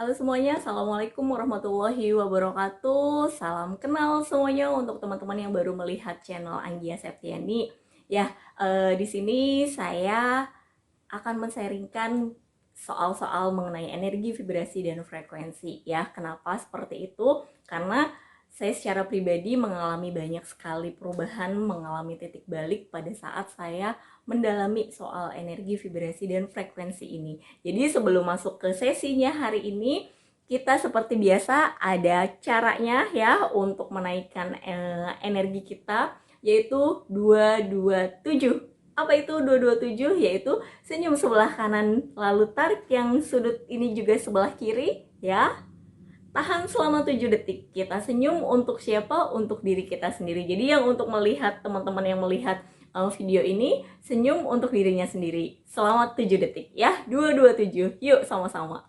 Halo semuanya, Assalamualaikum warahmatullahi wabarakatuh. Salam kenal semuanya untuk teman-teman yang baru melihat channel Anggia Septiani. Ya, di sini saya akan men-sharingkan soal-soal mengenai energi, vibrasi, dan frekuensi. Ya, kenapa seperti itu? Karena saya secara pribadi mengalami banyak sekali perubahan, mengalami titik balik pada saat saya mendalami soal energi, vibrasi, dan frekuensi ini. Jadi sebelum masuk ke sesinya hari ini, kita seperti biasa ada caranya ya untuk menaikkan energi kita, yaitu 227. Apa itu 227? Yaitu senyum sebelah kanan lalu tarik yang sudut ini juga sebelah kiri ya. Tahan selama 7 detik. Kita senyum untuk siapa? Untuk diri kita sendiri. Jadi yang untuk melihat, teman-teman yang melihat video ini, senyum untuk dirinya sendiri. Selama 7 detik ya. 227. Yuk sama-sama.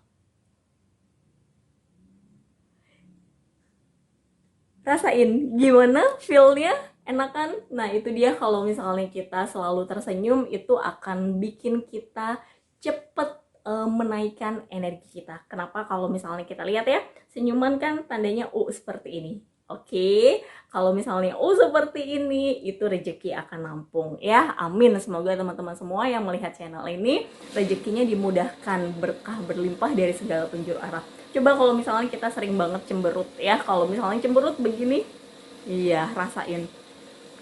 Rasain gimana feel-nya? Enakan? Nah itu dia, kalau misalnya kita selalu tersenyum, itu akan bikin kita cepet menaikkan energi kita. Kenapa? Kalau misalnya kita lihat ya, senyuman kan tandanya U seperti ini. Oke, kalau misalnya U seperti ini, itu rezeki akan nampung ya. Amin. Semoga teman-teman semua yang melihat channel ini rezekinya dimudahkan, berkah berlimpah dari segala penjuru arah. Coba kalau misalnya kita sering banget cemberut ya, kalau misalnya cemberut begini, iya rasain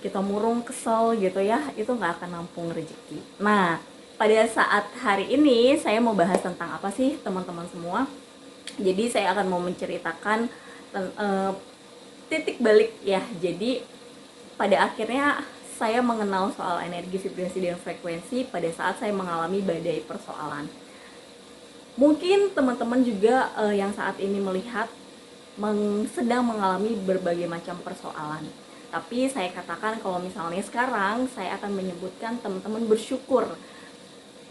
kita murung, kesel gitu ya, itu nggak akan nampung rezeki. Nah, pada saat hari ini saya mau bahas tentang apa sih teman-teman semua. Jadi saya akan mau menceritakan titik balik ya. Jadi pada akhirnya saya mengenal soal energi, vibrasi, dan frekuensi pada saat saya mengalami badai persoalan. Mungkin teman-teman juga yang saat ini melihat sedang mengalami berbagai macam persoalan. Tapi saya katakan kalau misalnya sekarang saya akan menyebutkan teman-teman bersyukur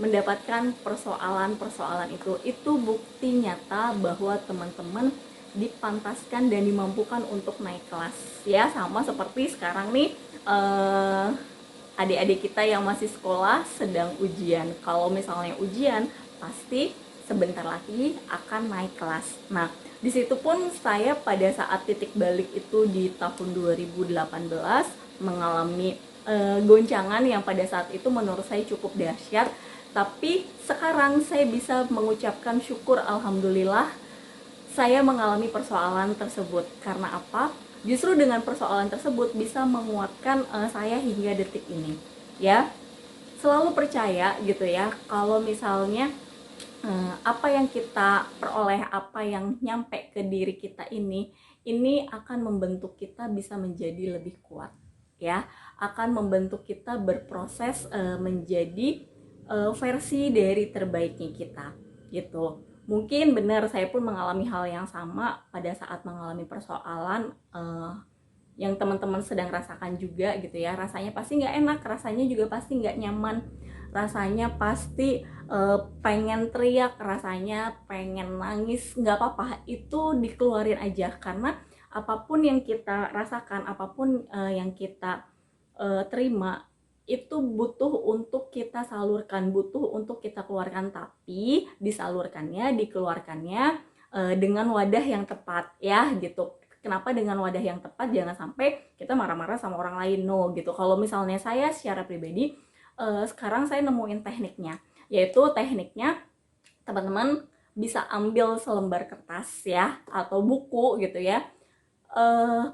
mendapatkan persoalan-persoalan itu bukti nyata bahwa teman-teman dipantaskan dan dimampukan untuk naik kelas ya, sama seperti sekarang nih adik-adik kita yang masih sekolah sedang ujian. Kalau misalnya ujian pasti sebentar lagi akan naik kelas. Nah, di situ pun saya pada saat titik balik itu di tahun 2018 mengalami goncangan yang pada saat itu menurut saya cukup dahsyat. Tapi sekarang saya bisa mengucapkan syukur, alhamdulillah saya mengalami persoalan tersebut. Karena apa? Justru dengan persoalan tersebut bisa menguatkan saya hingga detik ini. Ya, selalu percaya gitu ya, kalau misalnya apa yang kita peroleh, apa yang nyampe ke diri kita ini akan membentuk kita bisa menjadi lebih kuat ya, akan membentuk kita berproses menjadi versi dari terbaiknya kita gitu. Mungkin benar saya pun mengalami hal yang sama pada saat mengalami persoalan yang teman-teman sedang rasakan juga gitu ya. Rasanya pasti nggak enak, rasanya juga pasti nggak nyaman, rasanya pasti pengen teriak, rasanya pengen nangis. Nggak apa-apa, itu dikeluarin aja, karena apapun yang kita rasakan, apapun yang kita terima, itu butuh untuk kita salurkan, butuh untuk kita keluarkan. Tapi disalurkannya, dikeluarkannya dengan wadah yang tepat ya gitu. Kenapa dengan wadah yang tepat? Jangan sampai kita marah-marah sama orang lain, no gitu. Kalau misalnya saya secara pribadi sekarang saya nemuin tekniknya, yaitu tekniknya teman-teman bisa ambil selembar kertas ya atau buku gitu ya.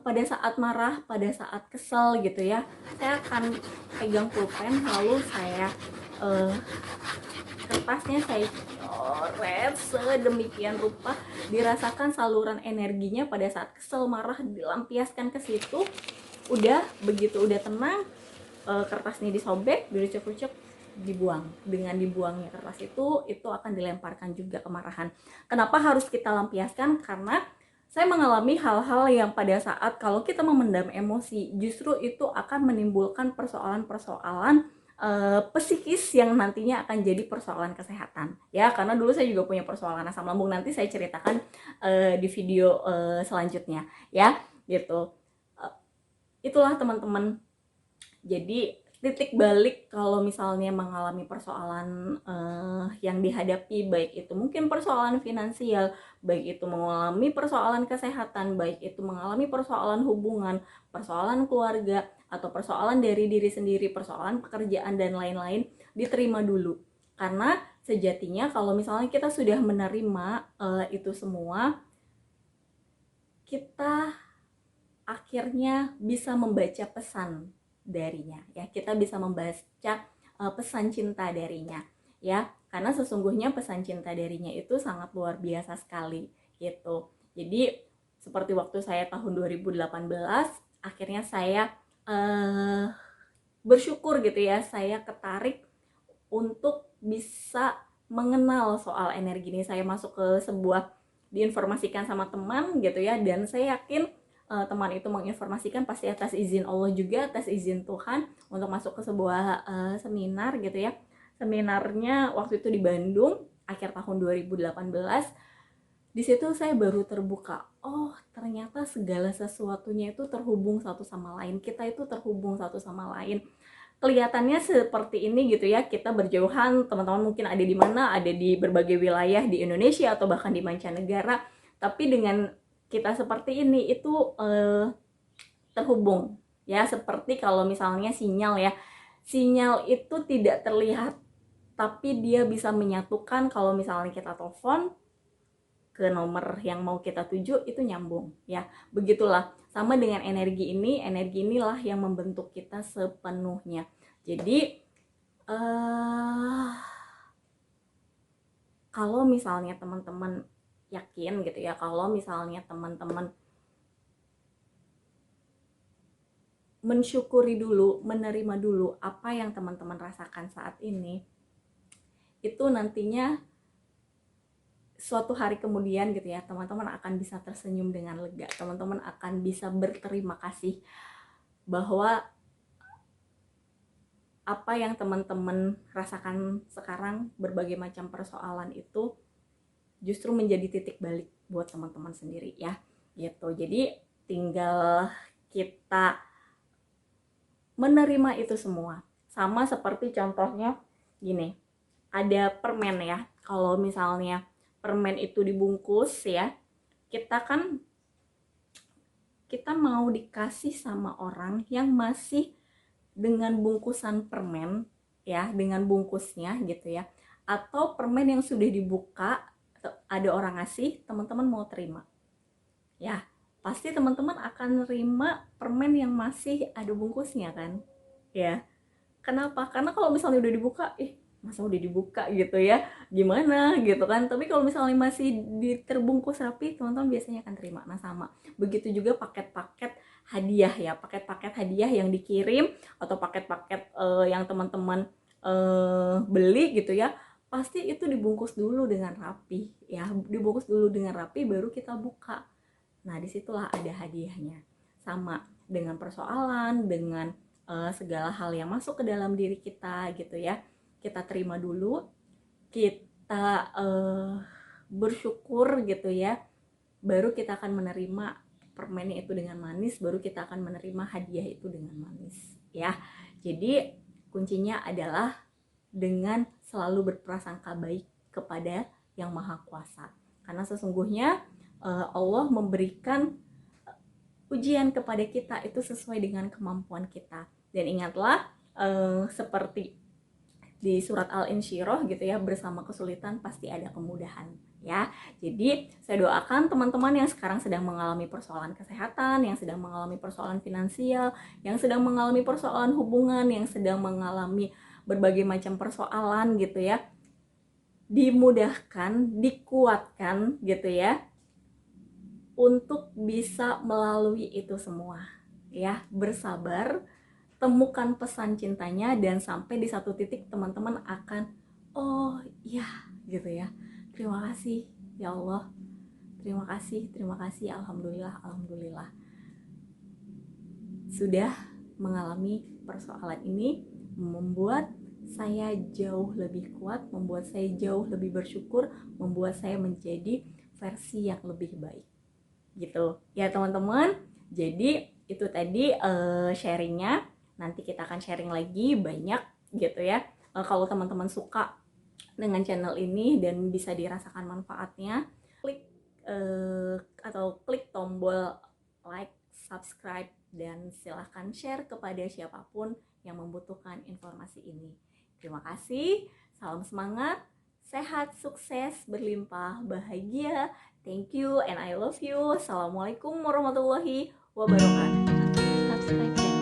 Pada saat marah, pada saat kesel gitu ya, saya akan pegang pulpen, lalu saya kertasnya saya coret sedemikian rupa, dirasakan saluran energinya pada saat kesel, marah, dilampiaskan ke situ. Udah begitu udah tenang, kertasnya disobek, dirucek-rucek, dibuang. Dengan dibuangnya kertas itu akan dilemparkan juga kemarahan. Kenapa harus kita lampiaskan? Karena saya mengalami hal-hal yang pada saat kalau kita memendam emosi, justru itu akan menimbulkan persoalan-persoalan psikis yang nantinya akan jadi persoalan kesehatan ya. Karena dulu saya juga punya persoalan asam lambung, nanti saya ceritakan di video selanjutnya ya gitu. Itulah teman-teman, jadi titik balik kalau misalnya mengalami persoalan yang dihadapi, baik itu mungkin persoalan finansial, baik itu mengalami persoalan kesehatan, baik itu mengalami persoalan hubungan, persoalan keluarga, atau persoalan dari diri sendiri, persoalan pekerjaan dan lain-lain, diterima dulu. Karena sejatinya kalau misalnya kita sudah menerima itu semua, kita akhirnya bisa membaca pesan darinya, ya. Kita bisa membaca pesan cinta darinya, ya, karena sesungguhnya pesan cinta darinya itu sangat luar biasa sekali gitu. Jadi seperti waktu saya tahun 2018, akhirnya saya bersyukur gitu ya, saya ketarik untuk bisa mengenal soal energi ini. Saya masuk ke sebuah, diinformasikan sama teman gitu ya, dan saya yakin teman itu menginformasikan pasti atas izin Allah juga, atas izin Tuhan, untuk masuk ke sebuah seminar gitu ya. Seminarnya waktu itu di Bandung akhir tahun 2018. Di situ saya baru terbuka, oh ternyata segala sesuatunya itu terhubung satu sama lain, kita itu terhubung satu sama lain. Kelihatannya seperti ini gitu ya, kita berjauhan, teman-teman mungkin ada di mana, ada di berbagai wilayah di Indonesia atau bahkan di mancanegara, tapi dengan kita seperti ini itu terhubung ya. Seperti kalau misalnya sinyal ya, sinyal itu tidak terlihat tapi dia bisa menyatukan. Kalau misalnya kita telepon ke nomor yang mau kita tuju, itu nyambung ya. Begitulah sama dengan energi ini, energi inilah yang membentuk kita sepenuhnya. Jadi kalau misalnya teman-teman yakin gitu ya, kalau misalnya teman-teman mensyukuri dulu, menerima dulu apa yang teman-teman rasakan saat ini, itu nantinya suatu hari kemudian gitu ya, teman-teman akan bisa tersenyum dengan lega, teman-teman akan bisa berterima kasih bahwa apa yang teman-teman rasakan sekarang, berbagai macam persoalan itu justru menjadi titik balik buat teman-teman sendiri ya gitu. Jadi tinggal kita menerima itu semua. Sama seperti contohnya gini, ada permen ya, kalau misalnya permen itu dibungkus ya, kita mau dikasih sama orang yang masih dengan bungkusan permen ya, dengan bungkusnya gitu ya, atau permen yang sudah dibuka ada orang ngasih, teman-teman mau terima ya, pasti teman-teman akan nerima permen yang masih ada bungkusnya kan ya. Kenapa? Karena kalau misalnya udah dibuka, masa udah dibuka gitu ya, gimana gitu kan. Tapi kalau misalnya masih terbungkus rapi, teman-teman biasanya akan terima. Nah sama, begitu juga paket-paket hadiah ya, paket-paket hadiah yang dikirim atau paket-paket yang teman-teman beli gitu ya, pasti itu dibungkus dulu dengan rapi ya, dibungkus dulu dengan rapi baru kita buka. Nah disitulah ada hadiahnya. Sama dengan persoalan, dengan segala hal yang masuk ke dalam diri kita gitu ya, kita terima dulu, kita bersyukur gitu ya, baru kita akan menerima permennya itu dengan manis, baru kita akan menerima hadiah itu dengan manis ya. Jadi kuncinya adalah dengan selalu berprasangka baik kepada Yang Maha Kuasa, karena sesungguhnya Allah memberikan ujian kepada kita itu sesuai dengan kemampuan kita. Dan ingatlah seperti di surat Al-Insyirah gitu ya, bersama kesulitan pasti ada kemudahan ya. Jadi saya doakan teman-teman yang sekarang sedang mengalami persoalan kesehatan, yang sedang mengalami persoalan finansial, yang sedang mengalami persoalan hubungan, yang sedang mengalami berbagai macam persoalan gitu ya, dimudahkan, dikuatkan gitu ya, untuk bisa melalui itu semua ya. Bersabar, temukan pesan cintanya, dan sampai di satu titik teman-teman akan, oh iya gitu ya, terima kasih ya Allah, terima kasih, alhamdulillah, alhamdulillah sudah mengalami persoalan ini, membuat saya jauh lebih kuat, membuat saya jauh lebih bersyukur, membuat saya menjadi versi yang lebih baik gitu ya teman-teman. Jadi itu tadi sharingnya nanti kita akan sharing lagi banyak gitu ya. Kalau teman-teman suka dengan channel ini dan bisa dirasakan manfaatnya, klik atau klik tombol like, subscribe, dan silahkan share kepada siapapun yang membutuhkan informasi ini. Terima kasih, salam semangat, sehat, sukses, berlimpah, bahagia. Thank you and I love you. Assalamualaikum warahmatullahi wabarakatuh. Subscribe